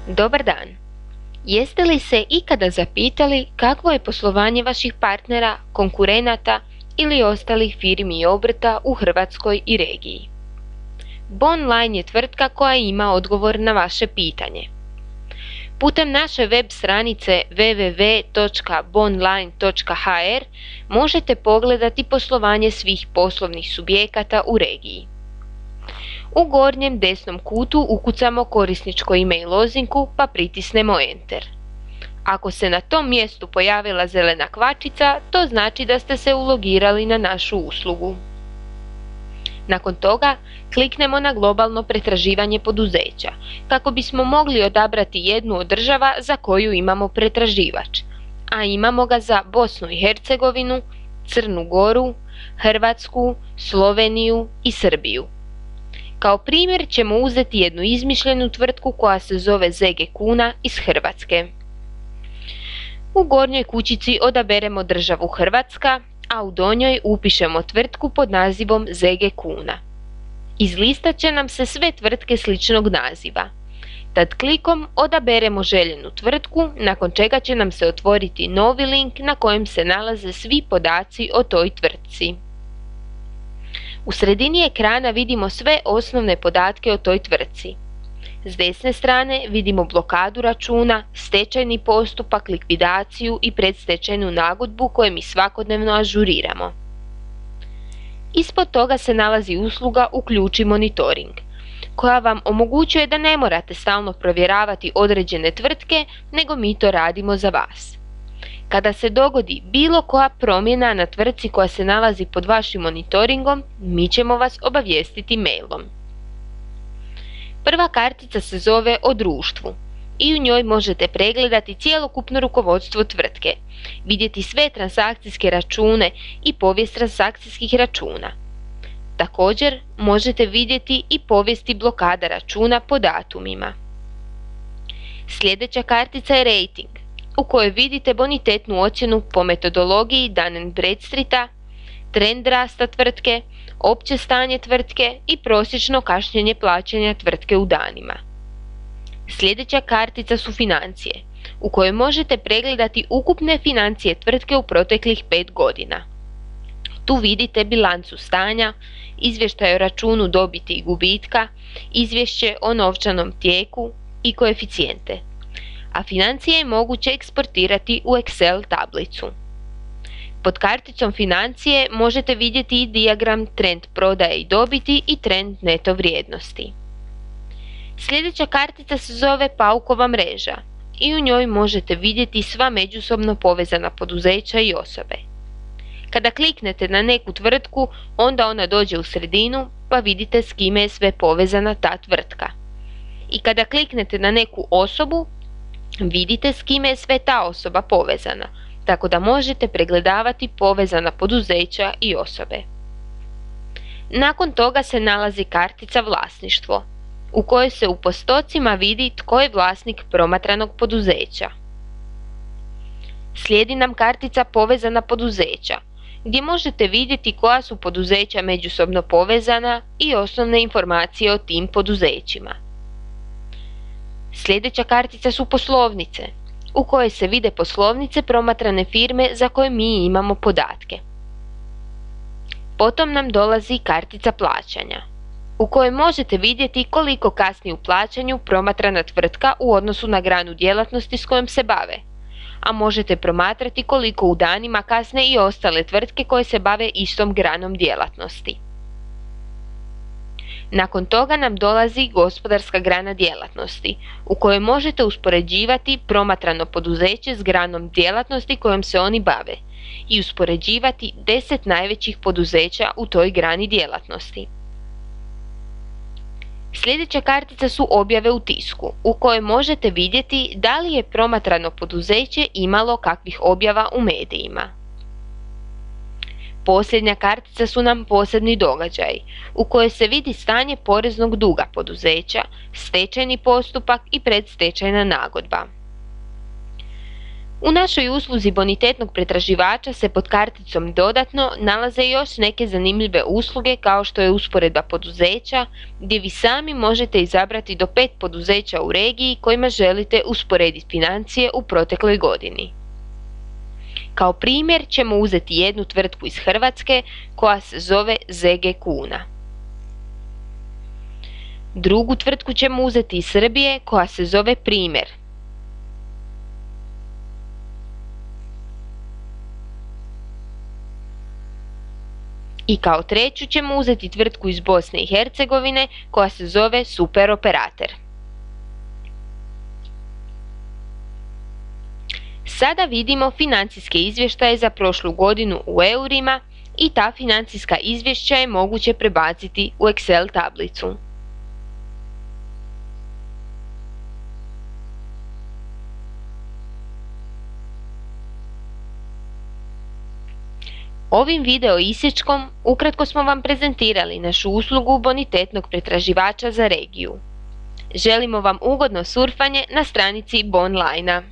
Dobar dan! Jeste li se ikada zapitali kakvo je poslovanje vaših partnera, konkurenata ili ostalih firmi i obrta u Hrvatskoj i regiji? Bonline je tvrtka koja ima odgovor na vaše pitanje. Putem naše web stranice www.bonline.hr možete pogledati poslovanje svih poslovnih subjekata u regiji. U gornjem desnom kutu ukucamo korisničko ime i lozinku pa pritisnemo Enter. Ako se na tom mjestu pojavila zelena kvačica, to znači da ste se ulogirali na našu uslugu. Nakon toga kliknemo na globalno pretraživanje poduzeća kako bismo mogli odabrati jednu od država za koju imamo pretraživač, a imamo ga za Bosnu i Hercegovinu, Crnu Goru, Hrvatsku, Sloveniju i Srbiju. Kao primjer ćemo uzeti jednu izmišljenu tvrtku koja se zove ZG Kuna iz Hrvatske. U gornjoj kućici odaberemo državu Hrvatska, a u donjoj upišemo tvrtku pod nazivom ZG Kuna. Izlistat će nam se sve tvrtke sličnog naziva. Tad klikom odaberemo željenu tvrtku, nakon čega će nam se otvoriti novi link na kojem se nalaze svi podaci o toj tvrtci. U sredini ekrana vidimo sve osnovne podatke o toj tvrtci. S desne strane vidimo blokadu računa, stečajni postupak, likvidaciju i predstečajnu nagodbu koje mi svakodnevno ažuriramo. Ispod toga se nalazi usluga Uključi monitoring, koja vam omogućuje da ne morate stalno provjeravati određene tvrtke, nego mi to radimo za vas. Kada se dogodi bilo koja promjena na tvrtci koja se nalazi pod vašim monitoringom, mi ćemo vas obavijestiti mailom. Prva kartica se zove O društvu i u njoj možete pregledati cjelokupno rukovodstvo tvrtke, vidjeti sve transakcijske račune i povijest transakcijskih računa. Također možete vidjeti i povijesti blokada računa po datumima. Sljedeća kartica je Rating, u kojoj vidite bonitetnu ocjenu po metodologiji Dun & Bradstreeta, trend rasta tvrtke, opće stanje tvrtke i prosječno kašnjenje plaćanja tvrtke u danima. Sljedeća kartica su financije, u kojoj možete pregledati ukupne financije tvrtke u proteklih 5 godina. Tu vidite bilancu stanja, izvještaj o računu dobiti i gubitka, izvješće o novčanom tijeku i koeficijente. A financije je moguće eksportirati u Excel tablicu. Pod karticom financije možete vidjeti i dijagram trend prodaje i dobiti i trend neto vrijednosti. Sljedeća kartica se zove Paukova mreža i u njoj možete vidjeti sva međusobno povezana poduzeća i osobe. Kada kliknete na neku tvrtku, onda ona dođe u sredinu pa vidite s kime je sve povezana ta tvrtka. I kada kliknete na neku osobu, vidite s kime je sve ta osoba povezana, tako da možete pregledavati povezana poduzeća i osobe. Nakon toga se nalazi kartica Vlasništvo, u kojoj se u postocima vidi tko je vlasnik promatranog poduzeća. Slijedi nam kartica Povezana poduzeća, gdje možete vidjeti koja su poduzeća međusobno povezana i osnovne informacije o tim poduzećima. Sljedeća kartica su Poslovnice, u kojoj se vide poslovnice promatrane firme za koje mi imamo podatke. Potom nam dolazi kartica Plaćanja, u kojoj možete vidjeti koliko kasni u plaćanju promatrana tvrtka u odnosu na granu djelatnosti s kojom se bave, a možete promatrati koliko u danima kasne i ostale tvrtke koje se bave istom granom djelatnosti. Nakon toga nam dolazi gospodarska grana djelatnosti, u kojoj možete uspoređivati promatrano poduzeće s granom djelatnosti kojom se oni bave i uspoređivati 10 najvećih poduzeća u toj grani djelatnosti. Sljedeća kartica su Objave u tisku, u kojoj možete vidjeti da li je promatrano poduzeće imalo kakvih objava u medijima. Posljednja kartica su nam Posebni događaji, u kojoj se vidi stanje poreznog duga poduzeća, stečajni postupak i predstečajna nagodba. U našoj usluzi bonitetnog pretraživača se pod karticom dodatno nalaze još neke zanimljive usluge kao što je usporedba poduzeća, gdje vi sami možete izabrati do 5 poduzeća u regiji kojima želite usporediti financije u protekloj godini. Kao primjer ćemo uzeti jednu tvrtku iz Hrvatske koja se zove ZG Kuna. Drugu tvrtku ćemo uzeti iz Srbije koja se zove Primjer. I kao treću ćemo uzeti tvrtku iz Bosne i Hercegovine koja se zove Super Operator. Sada vidimo financijske izvještaje za prošlu godinu u eurima i ta financijska izvješća je moguće prebaciti u Excel tablicu. Ovim video isječkom ukratko smo vam prezentirali našu uslugu bonitetnog pretraživača za regiju. Želimo vam ugodno surfanje na stranici Bonlina.